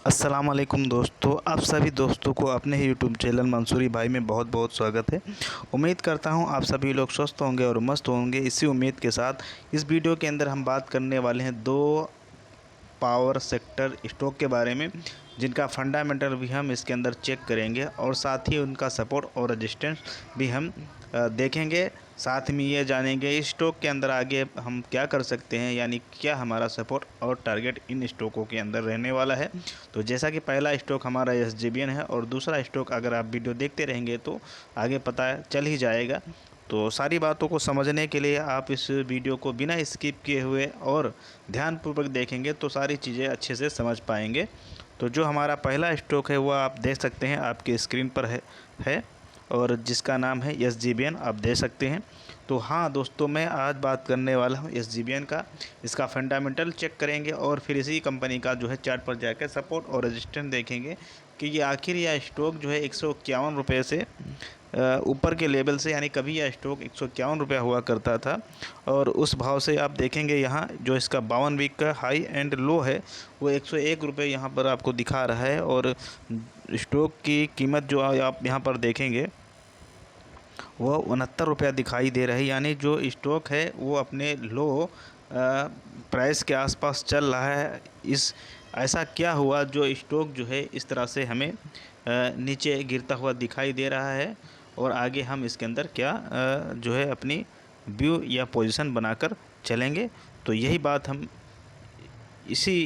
अस्सलाम वालेकुम दोस्तों, आप सभी दोस्तों को अपने ही यूट्यूब चैनल मंसूरी भाई में बहुत बहुत स्वागत है। उम्मीद करता हूं आप सभी लोग स्वस्थ होंगे और मस्त होंगे। इसी उम्मीद के साथ इस वीडियो के अंदर हम बात करने वाले हैं दो पावर सेक्टर स्टॉक के बारे में, जिनका फंडामेंटल भी हम इसके अंदर चेक करेंगे और साथ ही उनका सपोर्ट और रेजिस्टेंस भी हम देखेंगे। साथ में ये जानेंगे इस स्टॉक के अंदर आगे हम क्या कर सकते हैं, यानी क्या हमारा सपोर्ट और टारगेट इन स्टॉकों के अंदर रहने वाला है। तो जैसा कि पहला स्टॉक हमारा SJVN है और दूसरा स्टॉक अगर आप वीडियो देखते रहेंगे तो आगे पता चल ही जाएगा। तो सारी बातों को समझने के लिए आप इस वीडियो को बिना स्किप किए हुए और ध्यानपूर्वक देखेंगे तो सारी चीज़ें अच्छे से समझ पाएंगे। तो जो हमारा पहला स्टॉक है वह आप देख सकते हैं, आपके स्क्रीन पर है और जिसका नाम है SJVN, आप देख सकते हैं। तो हाँ दोस्तों, मैं आज बात करने वाला हूँ SJVN का। इसका फंडामेंटल चेक करेंगे और फिर इसी कंपनी का जो है चार्ट पर जाकर सपोर्ट और रेजिस्टेंस देखेंगे कि ये आखिर यह स्टॉक जो है 151 रुपये से ऊपर के लेवल से, यानी कभी यह स्टॉक 151 रुपया हुआ करता था और उस भाव से आप देखेंगे यहाँ जो इसका 52 वीक का हाई एंड लो है वो 101 रुपये यहाँ पर आपको दिखा रहा है। और स्टॉक की कीमत जो आप यहाँ पर देखेंगे वो 69 रुपया दिखाई दे रहा है, यानी जो स्टॉक है वो अपने लो प्राइस के आसपास चल रहा है। इस ऐसा क्या हुआ जो स्टॉक जो है इस तरह से हमें नीचे गिरता हुआ दिखाई दे रहा है, और आगे हम इसके अंदर क्या जो है अपनी व्यू या पोजीशन बनाकर चलेंगे। तो यही बात हम इसी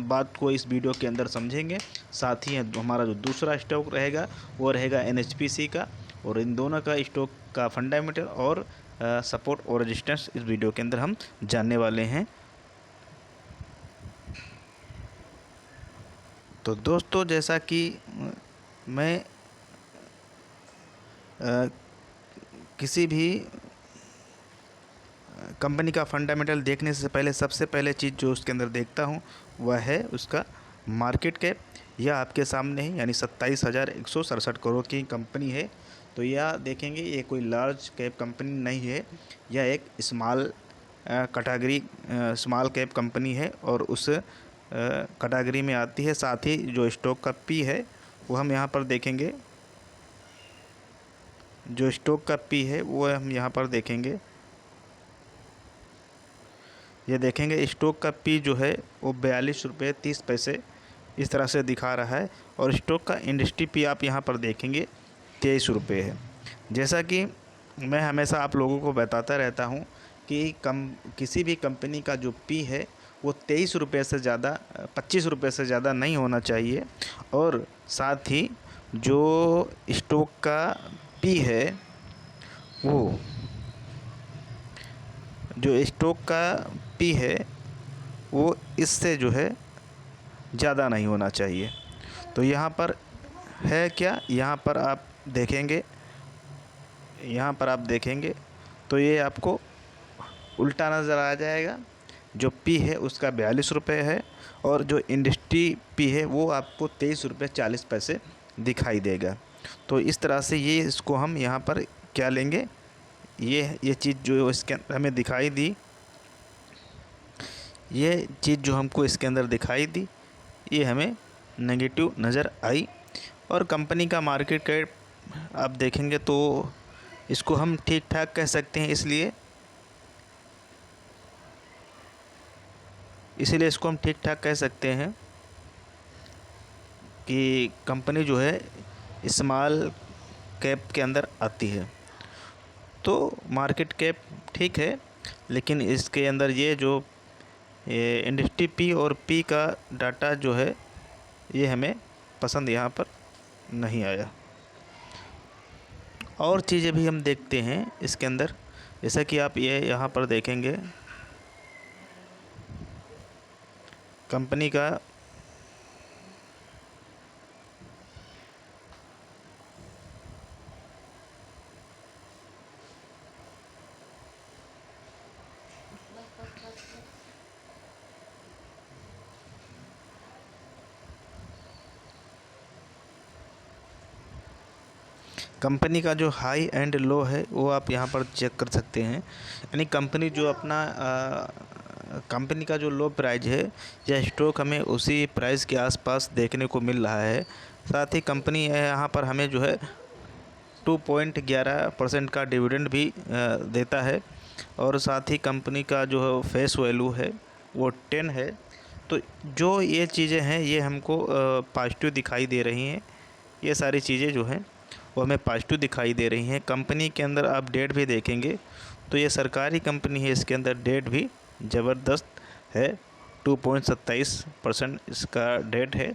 बात को इस वीडियो के अंदर समझेंगे। साथ ही हमारा जो दूसरा स्टॉक रहेगा वो रहेगा NHPC का, और इन दोनों का स्टॉक का फंडामेंटल और सपोर्ट और रेजिस्टेंस इस वीडियो के अंदर हम जानने वाले हैं। तो दोस्तों, जैसा कि मैं किसी भी कंपनी का फंडामेंटल देखने से पहले सबसे पहले चीज़ जो उसके अंदर देखता हूँ वह है उसका मार्केट कैप। यह आपके सामने है, यानी 27,167 करोड़ की कंपनी है। तो यह देखेंगे ये कोई लार्ज कैप कंपनी नहीं है, यह एक small category small cap company है और उस कैटेगरी में आती है। साथ ही जो स्टॉक का पी है वो हम यहाँ पर देखेंगे, जो स्टॉक का पी है वो हम यहाँ पर देखेंगे। ये देखेंगे स्टॉक का पी जो है वो 42 रुपये 30 पैसे इस तरह से दिखा रहा है, और स्टॉक का इंडस्ट्री पी आप यहाँ पर देखेंगे 23 रुपये है। जैसा कि मैं हमेशा आप लोगों को बताता रहता हूँ कि किसी भी कंपनी का जो पी है वो 23 रुपये से ज़्यादा 25 रुपये से ज़्यादा नहीं होना चाहिए, और साथ ही जो स्टॉक का पी है वो जो स्टॉक का पी है वो इससे जो है ज़्यादा नहीं होना चाहिए। तो यहाँ पर है क्या, यहाँ पर आप देखेंगे, यहाँ पर आप देखेंगे तो ये आपको उल्टा नज़र आ जाएगा। जो पी है उसका 42 रुपये है और जो इंडस्ट्री पी है वो आपको 23 रुपये 40 पैसे दिखाई देगा। तो इस तरह से ये इसको हम यहाँ पर क्या लेंगे, ये चीज़ जो इसके अंदर हमें दिखाई दी, ये चीज़ जो हमको इसके अंदर दिखाई दी ये हमें नेगेटिव नज़र आई। और कंपनी का मार्केट कैप आप देखेंगे तो इसको हम ठीक ठाक कह सकते हैं, इसीलिए इसको हम ठीक ठाक कह सकते हैं कि कंपनी जो है स्मॉल कैप के अंदर आती है। तो मार्केट कैप ठीक है, लेकिन इसके अंदर ये जो इंडस्ट्री पी और पी का डाटा जो है ये हमें पसंद यहाँ पर नहीं आया। और चीज़ें भी हम देखते हैं इसके अंदर, जैसा कि आप ये यहाँ पर देखेंगे कंपनी का कंपनी का जो हाई एंड लो है वो आप यहाँ पर चेक कर सकते हैं। यानी कंपनी जो अपना कंपनी का जो लो प्राइस है, यह स्टॉक हमें उसी प्राइस के आसपास देखने को मिल रहा है। साथ ही कंपनी यहाँ पर हमें जो है 2.11% का डिविडेंड भी देता है, और साथ ही कंपनी का जो फेस वैल्यू है वो 10 है। तो जो ये चीज़ें हैं ये हमको पॉजिटिव दिखाई दे रही हैं। ये सारी चीज़ें जो हैं वो हमें पॉजिटिव दिखाई दे रही हैं। कंपनी के अंदर आप डेट भी देखेंगे तो ये सरकारी कंपनी है, इसके अंदर डेट भी ज़बरदस्त है, 2.27% इसका डेट है।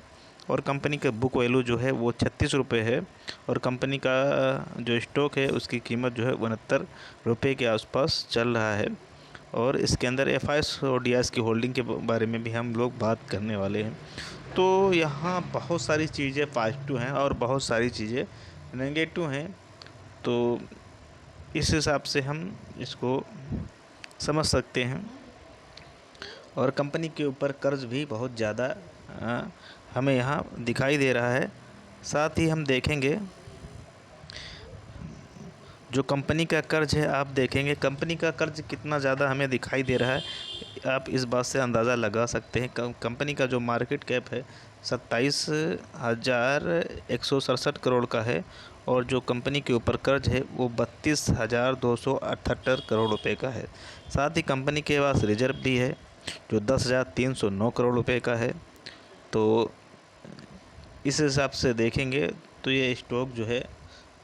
और कंपनी का बुक वैल्यू जो है वो 36 रुपये है, और कंपनी का जो स्टॉक है उसकी कीमत जो है 69 रुपये के आसपास चल रहा है। और इसके अंदर एफआईएस और डीआईएस की होल्डिंग के बारे में भी हम लोग बात करने वाले हैं। तो यहाँ बहुत सारी चीज़ें पॉजिटिव हैं और बहुत सारी चीज़ें नेगेटिव हैं, तो इस हिसाब से हम इसको समझ सकते हैं। और कंपनी के ऊपर कर्ज भी बहुत ज़्यादा हमें यहाँ दिखाई दे रहा है। साथ ही हम देखेंगे जो कंपनी का कर्ज है, आप देखेंगे कंपनी का कर्ज कितना ज़्यादा हमें दिखाई दे रहा है, आप इस बात से अंदाज़ा लगा सकते हैं। कंपनी का जो मार्केट कैप है 27,167 करोड़ का है, और जो कंपनी के ऊपर कर्ज है वो 32,278 करोड़ रुपए का है। साथ ही कंपनी के पास रिजर्व भी है जो 10,309 करोड़ रुपए का है। तो इस हिसाब से देखेंगे तो ये स्टॉक जो है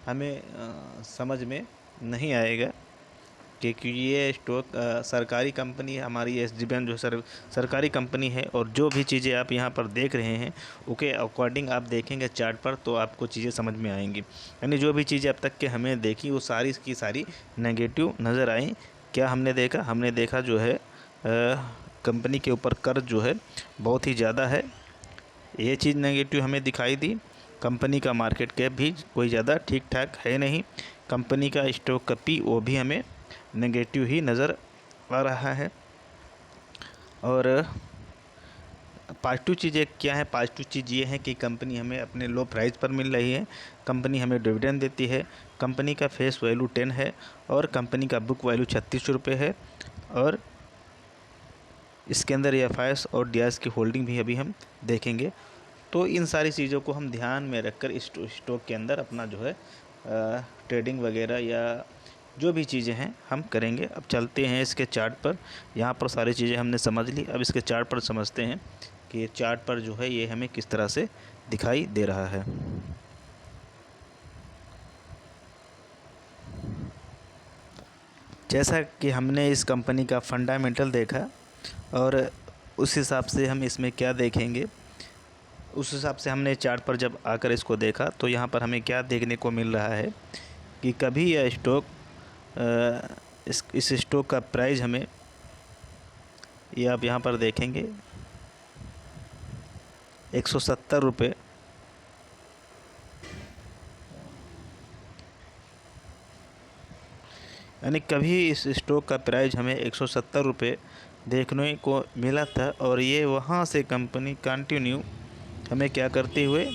हमें समझ में नहीं आएगा, क्योंकि ये स्टॉक सरकारी कंपनी है। हमारी एसडी बैंक जो सरकारी कंपनी है, और जो भी चीज़ें आप यहाँ पर देख रहे हैं उसके अकॉर्डिंग आप देखेंगे चार्ट पर तो आपको चीज़ें समझ में आएंगी। यानी जो भी चीज़ें अब तक के हमें देखी वो सारी की सारी नेगेटिव नज़र आई। क्या हमने देखा? हमने देखा जो है कंपनी के ऊपर कर्ज जो है बहुत ही ज़्यादा है, ये चीज़ नेगेटिव हमें दिखाई दी। कंपनी का मार्केट कैप भी कोई ज़्यादा ठीक ठाक है नहीं। कंपनी का स्टॉक का पी वो भी हमें नेगेटिव ही नज़र आ रहा है। और पॉजिटिव चीज़ें क्या है? पॉजिटिव चीज़ ये है कि कंपनी हमें अपने लो प्राइस पर मिल रही है, कंपनी हमें डिविडेंड देती है, कंपनी का फेस वैल्यू 10 है, और कंपनी का बुक वैल्यू 36 रुपये है, और इसके अंदर एफआईएस और डीआईएस की होल्डिंग भी अभी हम देखेंगे। तो इन सारी चीज़ों को हम ध्यान में रखकर इस स्टॉक के अंदर अपना जो है ट्रेडिंग वगैरह या जो भी चीज़ें हैं हम करेंगे। अब चलते हैं इसके चार्ट पर। यहाँ पर सारी चीज़ें हमने समझ ली, अब इसके चार्ट पर समझते हैं कि चार्ट पर जो है ये हमें किस तरह से दिखाई दे रहा है। जैसा कि हमने इस कंपनी का फंडामेंटल देखा, और उस हिसाब से हम इसमें क्या देखेंगे, उस हिसाब से हमने चार्ट पर जब आकर इसको देखा तो यहाँ पर हमें क्या देखने को मिल रहा है कि कभी यह स्टॉक इस स्टॉक का प्राइस हमें, ये आप यहाँ पर देखेंगे 170 रुपये, यानी कभी इस स्टॉक का प्राइस हमें 170 रुपये देखने को मिला था, और ये वहाँ से कंपनी कंटिन्यू हमें क्या करते हुए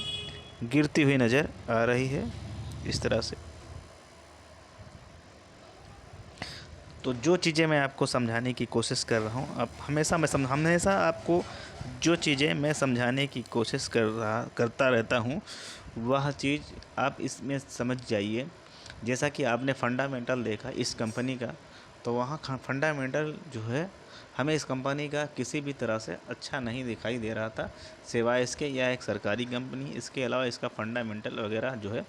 गिरती हुई नज़र आ रही है इस तरह से। तो जो चीज़ें मैं आपको समझाने की कोशिश कर रहा हूँ, अब हमेशा आपको जो चीज़ें मैं समझाने की कोशिश करता रहता हूँ वह चीज़ आप इसमें समझ जाइए। जैसा कि आपने फंडामेंटल देखा इस कंपनी का, तो वहाँ फंडामेंटल जो है हमें इस कंपनी का किसी भी तरह से अच्छा नहीं दिखाई दे रहा था, सिवाय इसके यह एक सरकारी कंपनी, इसके अलावा इसका फंडामेंटल वगैरह जो है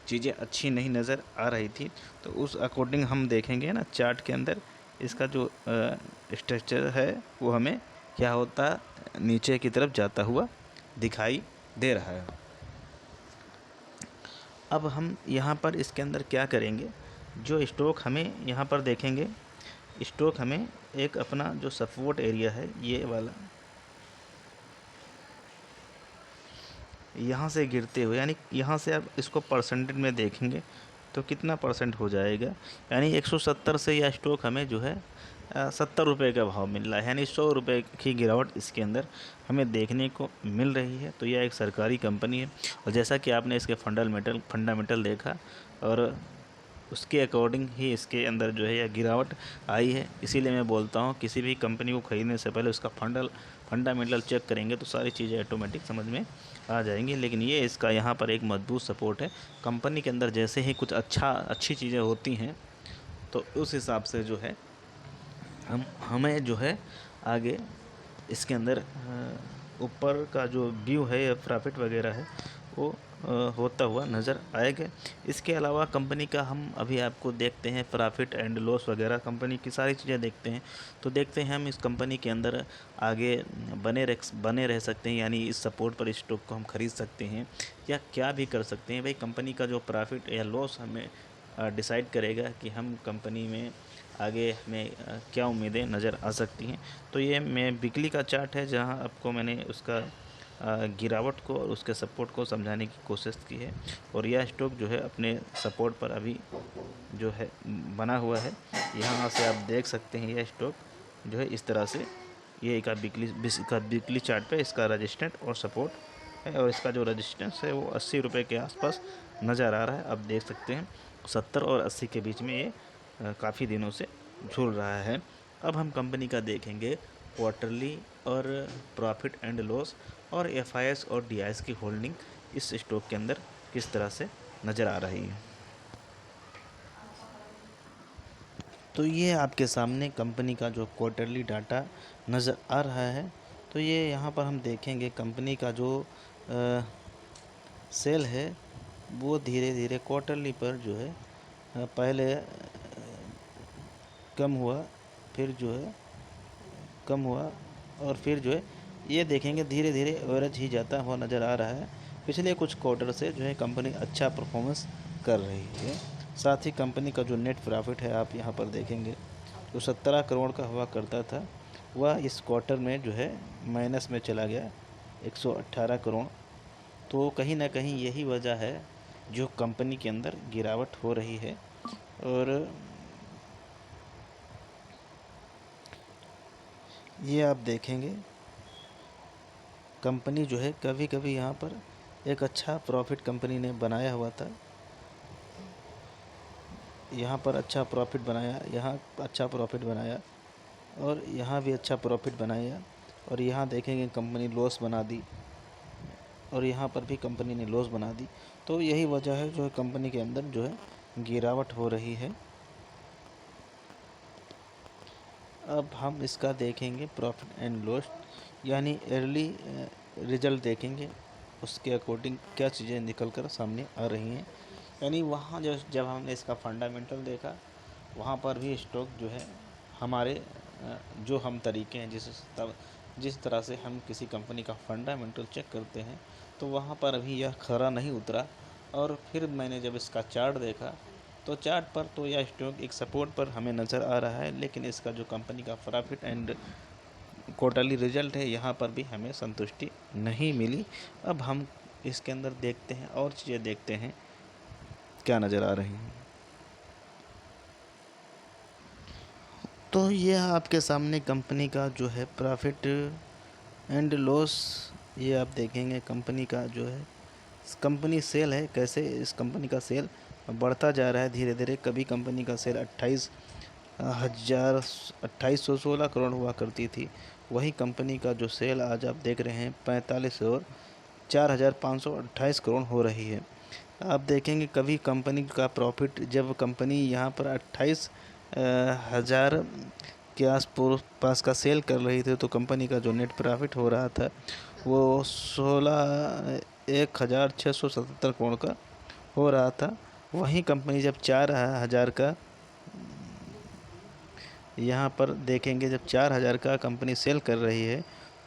चीज़ें अच्छी नहीं नज़र आ रही थी। तो उस अकॉर्डिंग हम देखेंगे ना चार्ट के अंदर इसका जो स्ट्रक्चर है वो हमें क्या होता नीचे की तरफ जाता हुआ दिखाई दे रहा है। अब हम यहाँ पर इसके अंदर क्या करेंगे, जो स्टॉक हमें यहाँ पर देखेंगे, स्टॉक हमें एक अपना जो सपोर्ट एरिया है ये वाला, यहाँ से गिरते हुए, यानी यहाँ से आप इसको परसेंटेज में देखेंगे तो कितना परसेंट हो जाएगा, यानी 170 से यह स्टॉक हमें जो है 70 रुपये का भाव मिल रहा है, यानी 100 रुपये की गिरावट इसके अंदर हमें देखने को मिल रही है। तो यह एक सरकारी कंपनी है, और जैसा कि आपने इसके फंडामेंटल देखा, और उसके अकॉर्डिंग ही इसके अंदर जो है यह गिरावट आई है। इसीलिए मैं बोलता हूँ किसी भी कंपनी को ख़रीदने से पहले उसका फंडामेंटल चेक करेंगे तो सारी चीज़ें ऑटोमेटिक समझ में आ जाएंगी। लेकिन ये इसका यहाँ पर एक मजबूत सपोर्ट है। कंपनी के अंदर जैसे ही कुछ अच्छी चीज़ें होती हैं तो उस हिसाब से जो है हमें जो है आगे इसके अंदर ऊपर का जो व्यू है या प्रॉफिट वगैरह है वो होता हुआ नज़र आएगा। इसके अलावा कंपनी का हम अभी आपको देखते हैं प्रॉफिट एंड लॉस वगैरह कंपनी की सारी चीज़ें देखते हैं। तो देखते हैं हम इस कंपनी के अंदर आगे बने रह सकते हैं, यानी इस सपोर्ट पर स्टॉक को हम खरीद सकते हैं या क्या भी कर सकते हैं। भाई कंपनी का जो प्रॉफिट या लॉस हमें डिसाइड करेगा कि हम कंपनी में आगे हमें क्या उम्मीदें नज़र आ सकती हैं। तो ये मैं वीकली का चार्ट है जहां आपको मैंने उसका गिरावट को और उसके सपोर्ट को समझाने की कोशिश की है। और यह स्टॉक जो है अपने सपोर्ट पर अभी जो है बना हुआ है। यहाँ से आप देख सकते हैं यह स्टॉक जो है इस तरह से ये एक वीकली चार्ट पे इसका रेजिस्टेंस और सपोर्ट है। और इसका जो रेजिस्टेंस है वो 80 रुपये के आसपास नज़र आ रहा है। आप देख सकते हैं 70 और 80 के बीच में ये काफ़ी दिनों से झूल रहा है। अब हम कंपनी का देखेंगे क्वार्टरली और प्रॉफिट एंड लॉस और एफआईएस और डीआईएस की होल्डिंग इस स्टॉक के अंदर किस तरह से नज़र आ रही है। तो ये आपके सामने कंपनी का जो क्वार्टरली डाटा नज़र आ रहा है। तो ये यहाँ पर हम देखेंगे कंपनी का जो सेल है वो धीरे धीरे क्वार्टरली पर जो है पहले कम हुआ, फिर जो है कम हुआ और फिर जो है ये देखेंगे धीरे धीरे एवरेज ही जाता हुआ नज़र आ रहा है। पिछले कुछ क्वार्टर से जो है कंपनी अच्छा परफॉर्मेंस कर रही है। साथ ही कंपनी का जो नेट प्रॉफिट है आप यहाँ पर देखेंगे जो 17 करोड़ का हुआ करता था वह इस क्वार्टर में जो है माइनस में चला गया 118 करोड़। तो कहीं ना कहीं यही वजह है जो कंपनी के अंदर गिरावट हो रही है। और ये आप देखेंगे कंपनी जो है कभी कभी यहाँ पर एक अच्छा प्रॉफिट कंपनी ने बनाया हुआ था, यहाँ पर अच्छा प्रॉफिट बनाया, यहाँ अच्छा प्रॉफिट बनाया और यहाँ भी अच्छा प्रॉफिट बनाया। और यहाँ देखेंगे कंपनी लॉस बना दी और यहाँ पर भी कंपनी ने लॉस बना दी। तो यही वजह है जो कंपनी के अंदर जो है गिरावट हो रही है। अब हम इसका देखेंगे प्रॉफिट एंड लॉस यानी अर्ली रिजल्ट देखेंगे, उसके अकॉर्डिंग क्या चीज़ें निकल कर सामने आ रही हैं। यानी वहाँ जब हमने इसका फंडामेंटल देखा वहाँ पर भी स्टॉक जो है हमारे जो हम तरीके हैं जिस तरह से हम किसी कंपनी का फंडामेंटल चेक करते हैं तो वहाँ पर अभी यह खरा नहीं उतरा। और फिर मैंने जब इसका चार्ट देखा तो चार्ट पर तो यह स्टॉक एक सपोर्ट पर हमें नज़र आ रहा है, लेकिन इसका जो कंपनी का प्रॉफिट एंड क्वार्टरली रिजल्ट है यहाँ पर भी हमें संतुष्टि नहीं मिली। अब हम इसके अंदर देखते हैं और चीज़ें देखते हैं क्या नज़र आ रही हैं। तो ये आपके सामने कंपनी का जो है प्रॉफिट एंड लॉस ये आप देखेंगे कंपनी का जो है कंपनी सेल है कैसे इस कंपनी का सेल बढ़ता जा रहा है धीरे धीरे। कभी कंपनी का सेल 2816 करोड़ हुआ करती थी, वही कंपनी का जो सेल आज आप देख रहे हैं 45 और 4528 करोड़ हो रही है। आप देखेंगे कभी कंपनी का प्रॉफिट जब कंपनी यहाँ पर 28,000 के आस पास का सेल कर रही थी तो कंपनी का जो नेट प्रॉफिट हो रहा था वो 16,677 करोड़ का हो रहा था। वहीं कंपनी जब 4,000 का यहाँ पर देखेंगे जब 4,000 का कंपनी सेल कर रही है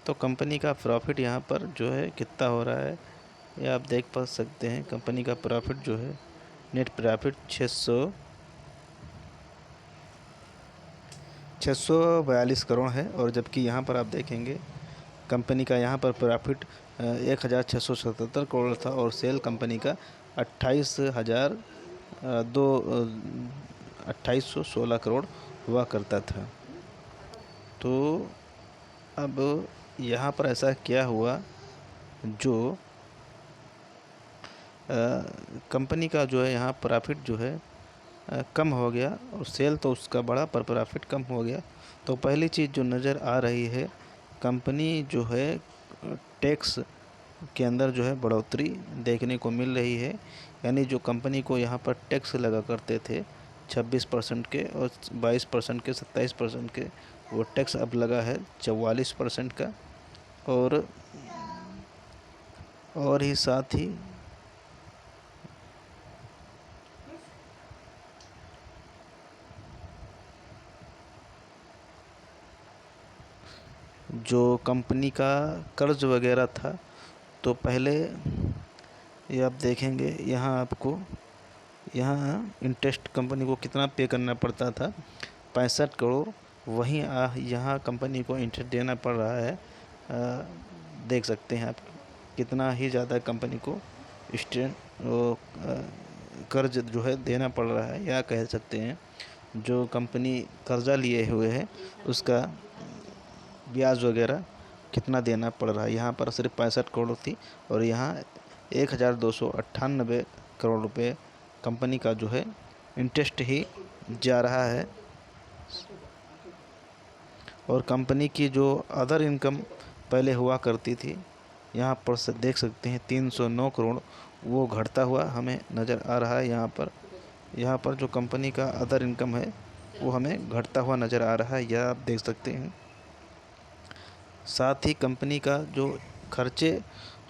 तो कंपनी का प्रॉफिट यहाँ पर जो है कितना हो रहा है ये आप देख पा सकते हैं। कंपनी का प्रॉफिट जो है नेट प्रॉफिट 642 करोड़ है। और जबकि यहाँ पर आप देखेंगे कंपनी का यहाँ पर प्रॉफिट 1,677 करोड़ था और सेल कंपनी का 2816 करोड़ हुआ करता था। तो अब यहाँ पर ऐसा क्या हुआ जो कंपनी का जो है यहाँ प्रॉफिट जो है कम हो गया और सेल तो उसका बढ़ा पर प्रॉफिट कम हो गया। तो पहली चीज़ जो नज़र आ रही है, कंपनी जो है टैक्स के अंदर जो है बढ़ोतरी देखने को मिल रही है। यानी जो कंपनी को यहाँ पर टैक्स लगा करते थे 26% के और 22% के, 27% के, वो टैक्स अब लगा है 44% का। और ही साथ ही जो कंपनी का कर्ज वगैरह था, तो पहले ये आप देखेंगे यहाँ आपको, यहाँ इंटरेस्ट कंपनी को कितना पे करना पड़ता था, 65 करोड़। वहीं यहाँ कंपनी को इंटरेस्ट देना पड़ रहा है, देख सकते हैं आप कितना ही ज़्यादा कंपनी को कर्ज जो है देना पड़ रहा है, या कह सकते हैं जो कंपनी कर्जा लिए हुए है उसका ब्याज वगैरह कितना देना पड़ रहा है। यहाँ पर सिर्फ 65 करोड़ थी और यहाँ 1298 करोड़ रुपए कंपनी का जो है इंटरेस्ट ही जा रहा है। और कंपनी की जो अदर इनकम पहले हुआ करती थी, यहाँ पर से देख सकते हैं 309 करोड़, वो घटता हुआ हमें नज़र आ रहा है। यहाँ पर जो कंपनी का अदर इनकम है वो हमें घटता हुआ नज़र आ रहा है, यह आप देख सकते हैं। साथ ही कंपनी का जो खर्चे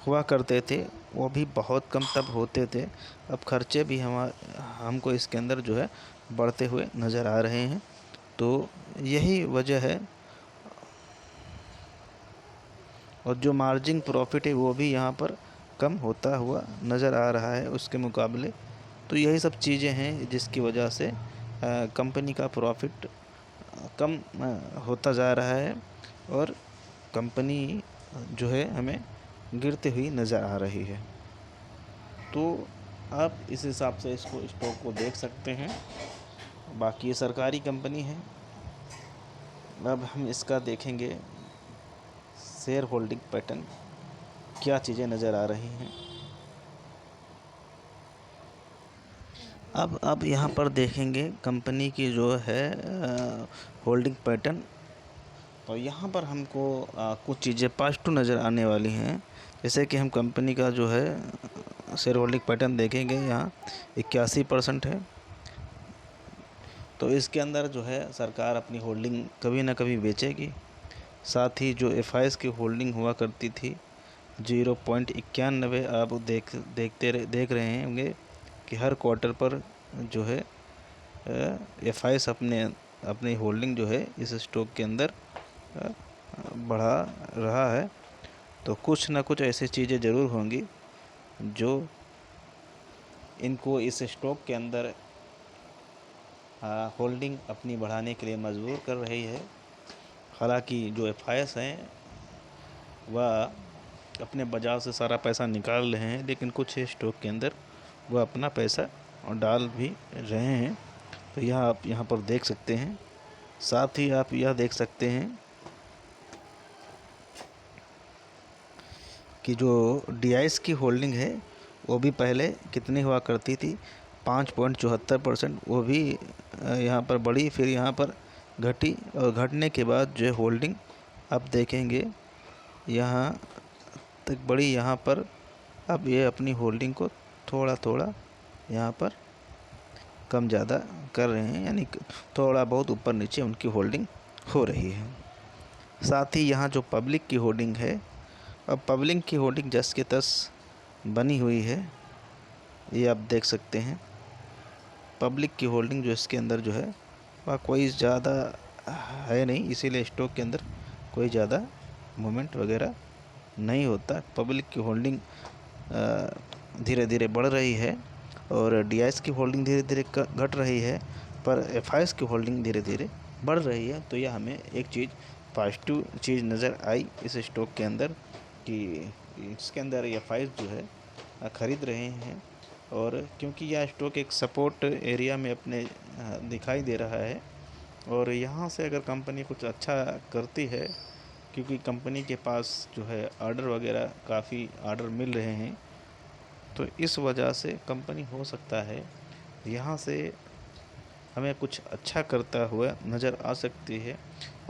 हुआ करते थे वो भी बहुत कम तब होते थे, अब खर्चे भी हमको इसके अंदर जो है बढ़ते हुए नज़र आ रहे हैं। तो यही वजह है। और जो मार्जिन प्रॉफिट है वो भी यहाँ पर कम होता हुआ नज़र आ रहा है उसके मुकाबले। तो यही सब चीज़ें हैं जिसकी वजह से कंपनी का प्रॉफिट कम होता जा रहा है और कंपनी जो है हमें गिरती हुई नज़र आ रही है। तो आप इस हिसाब से इसको स्टॉक को देख सकते हैं। बाकी ये सरकारी कंपनी है। अब हम इसका देखेंगे शेयर होल्डिंग पैटर्न, क्या चीज़ें नज़र आ रही हैं। अब यहाँ पर देखेंगे कंपनी की जो है होल्डिंग पैटर्न। तो यहाँ पर हमको कुछ चीज़ें पॉजिटिव नज़र आने वाली हैं। जैसे कि हम कंपनी का जो है शेयर होल्डिंग पैटर्न देखेंगे, यहाँ 81% है। तो इसके अंदर जो है सरकार अपनी होल्डिंग कभी ना कभी बेचेगी। साथ ही जो एफआईएस की होल्डिंग हुआ करती थी 0.91, आप देख रहे होंगे कि हर क्वार्टर पर जो है एफआईएस अपनी होल्डिंग जो है इस स्टॉक के अंदर बढ़ा रहा है। तो कुछ ना कुछ ऐसी चीज़ें ज़रूर होंगी जो इनको इस स्टॉक के अंदर होल्डिंग अपनी बढ़ाने के लिए मजबूर कर रही है। हालांकि जो एफआईएस हैं वह अपने बाजार से सारा पैसा निकाल रहे हैं, लेकिन कुछ स्टॉक के अंदर वह अपना पैसा डाल भी रहे हैं। तो यह आप यहाँ पर देख सकते हैं। साथ ही आप यह देख सकते हैं कि जो डीआईएस की होल्डिंग है वो भी पहले कितनी हुआ करती थी, 5.74%, वो भी यहाँ पर बढ़ी, फिर यहाँ पर घटी और घटने के बाद जो होल्डिंग आप देखेंगे यहाँ तक बढ़ी। यहाँ पर अब ये अपनी होल्डिंग को थोड़ा थोड़ा यहाँ पर कम ज़्यादा कर रहे हैं, यानी थोड़ा बहुत ऊपर नीचे उनकी होल्डिंग हो रही है। साथ ही यहाँ जो पब्लिक की होल्डिंग है, अब पब्लिक की होल्डिंग जस के तस बनी हुई है, ये आप देख सकते हैं। पब्लिक की होल्डिंग जो इसके अंदर जो है वह कोई ज़्यादा है नहीं, इसीलिए स्टॉक के अंदर कोई ज़्यादा मूवमेंट वगैरह नहीं होता। पब्लिक की होल्डिंग धीरे धीरे बढ़ रही है और डीआईएस की होल्डिंग धीरे धीरे घट रही है, पर एफआईएस की होल्डिंग धीरे धीरे बढ़ रही है। तो यह हमें एक चीज़ पॉजिटिव चीज़ नज़र आई इस स्टॉक के अंदर कि इसके अंदर एफआईएस जो है ख़रीद रहे हैं। और क्योंकि यह स्टॉक एक सपोर्ट एरिया में अपने दिखाई दे रहा है और यहाँ से अगर कंपनी कुछ अच्छा करती है, क्योंकि कंपनी के पास जो है ऑर्डर वगैरह काफ़ी ऑर्डर मिल रहे हैं, तो इस वजह से कंपनी हो सकता है यहाँ से हमें कुछ अच्छा करता हुआ नज़र आ सकती है।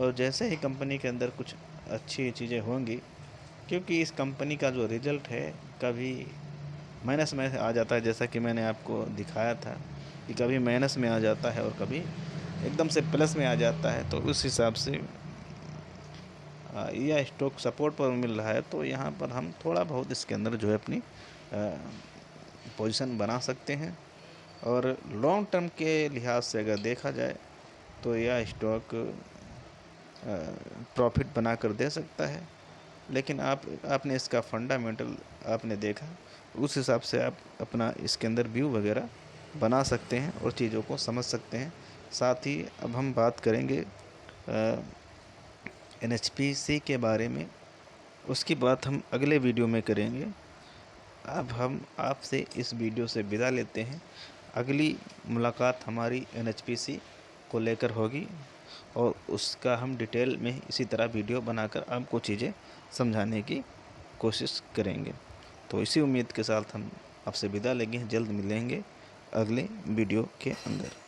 और जैसे ही कंपनी के अंदर कुछ अच्छी चीज़ें होंगी, क्योंकि इस कंपनी का जो रिज़ल्ट है कभी माइनस में आ जाता है, जैसा कि मैंने आपको दिखाया था कि कभी माइनस में आ जाता है और कभी एकदम से प्लस में आ जाता है। तो उस हिसाब से यह स्टॉक सपोर्ट पर मिल रहा है, तो यहाँ पर हम थोड़ा बहुत इसके अंदर जो है अपनी पोजीशन बना सकते हैं। और लॉन्ग टर्म के लिहाज से अगर देखा जाए तो यह स्टॉक प्रॉफिट बना कर दे सकता है। लेकिन आपने इसका फंडामेंटल आपने देखा, उस हिसाब से आप अपना इसके अंदर व्यू वगैरह बना सकते हैं और चीज़ों को समझ सकते हैं। साथ ही अब हम बात करेंगे NHPC के बारे में, उसकी बात हम अगले वीडियो में करेंगे। अब हम आपसे इस वीडियो से विदा लेते हैं। अगली मुलाकात हमारी NHPC को लेकर होगी और उसका हम डिटेल में इसी तरह वीडियो बनाकर आपको चीज़ें समझाने की कोशिश करेंगे। तो इसी उम्मीद के साथ हम आपसे विदा लेंगे, जल्द मिलेंगे अगले वीडियो के अंदर।